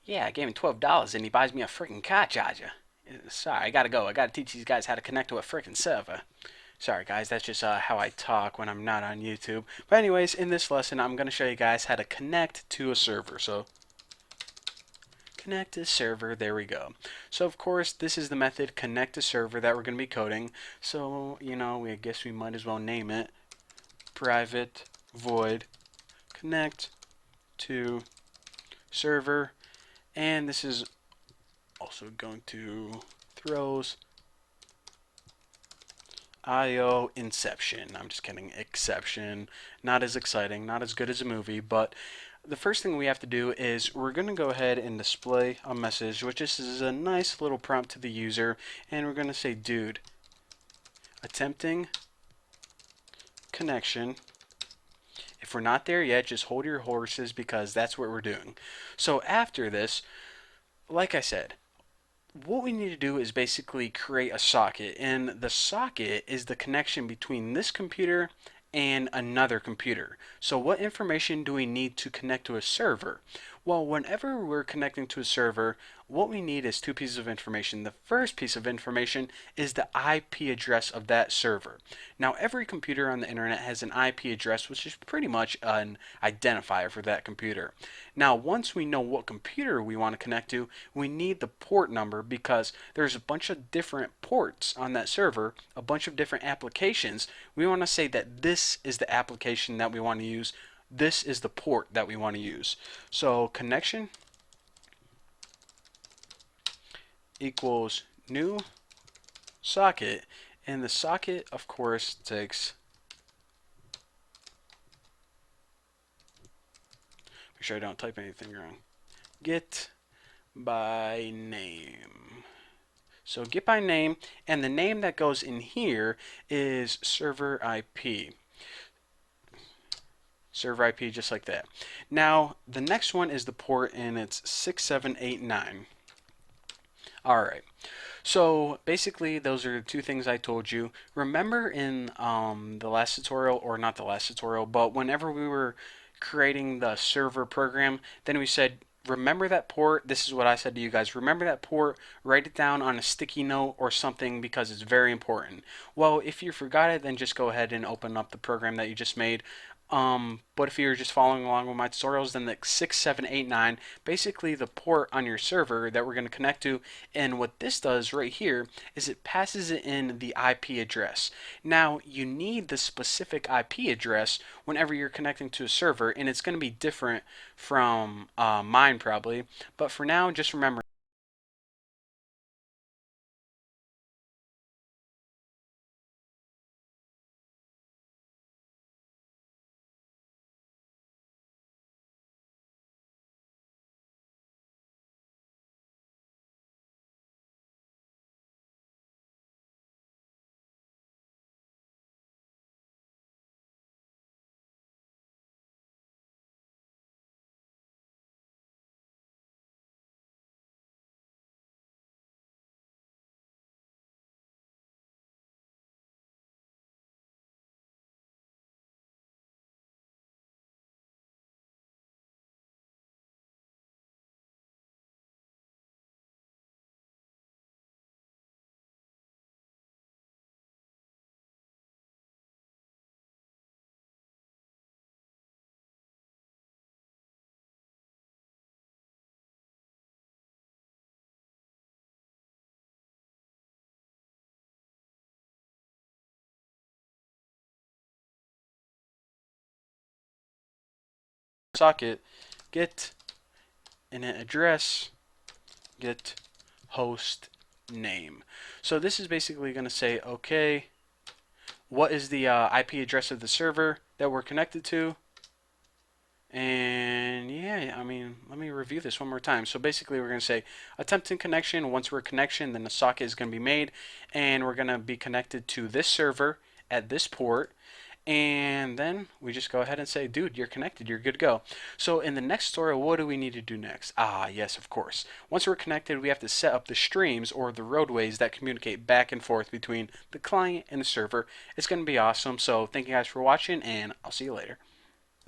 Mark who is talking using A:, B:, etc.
A: Yeah, I gave him $12 and he buys me a freaking car charger. Sorry, I gotta go. I gotta teach these guys how to connect to a freaking server. Sorry guys, that's just how I talk when I'm not on YouTube. But anyways, in this lesson, I'm gonna show you guys how to connect to a server. So connect to server, there we go. So of course, this is the method connect to server that we're gonna be coding. So, I guess we might as well name it private void connect to server. And this is also going to throws IO inception. I'm just kidding, exception. Not as exciting, not as good as a movie, but the first thing we have to do is we're going to go ahead and display a message, which is a nice little prompt to the user, and we're going to say, dude, attempting connection. If we're not there yet, just hold your horses because that's what we're doing. So after this, like I said, what we need to do is basically create a socket, and the socket is the connection between this computer and another computer. So what information do we need to connect to a server? Well, whenever we're connecting to a server, what we need is two pieces of information. The first piece of information is the IP address of that server. Now, every computer on the internet has an IP address, which is pretty much an identifier for that computer. Now, once we know what computer we want to connect to, we need the port number because there's a bunch of different ports on that server, a bunch of different applications. We want to say that this is the application that we want to use. This is the port that we want to use. So connection equals new socket, and the socket of course takes, make sure I don't type anything wrong, get by name. So get by name, and the name that goes in here is server IP. Server IP, just like that. Now, the next one is the port, and it's 6789. Alright, so basically those are the two things I told you. Remember in the last tutorial, or not the last tutorial, but whenever we were creating the server program, then we said, remember that port. This is what I said to you guys. Remember that port, write it down on a sticky note or something because it's very important. Well, if you forgot it, then just go ahead and open up the program that you just made. But if you're just following along with my tutorials, then the 6789, basically the port on your server that we're going to connect to, and what this does right here is it passes it in the IP address. Now, you need the specific IP address whenever you're connecting to a server, and it's going to be different from mine probably, but for now, just remember socket get in an address get host name. So this is basically going to say, okay, what is the IP address of the server that we're connected to? And yeah, I mean, let me review this one more time. So basically we're going to say attempting connection. Once we're connection, then the socket is going to be made, and we're going to be connected to this server at this port. And then we just go ahead and say, dude, you're connected, you're good to go. So in the next tutorial, what do we need to do next? Yes, of course. Once we're connected, we have to set up the streams, or the roadways that communicate back and forth between the client and the server. It's going to be awesome. So thank you guys for watching, and I'll see you later.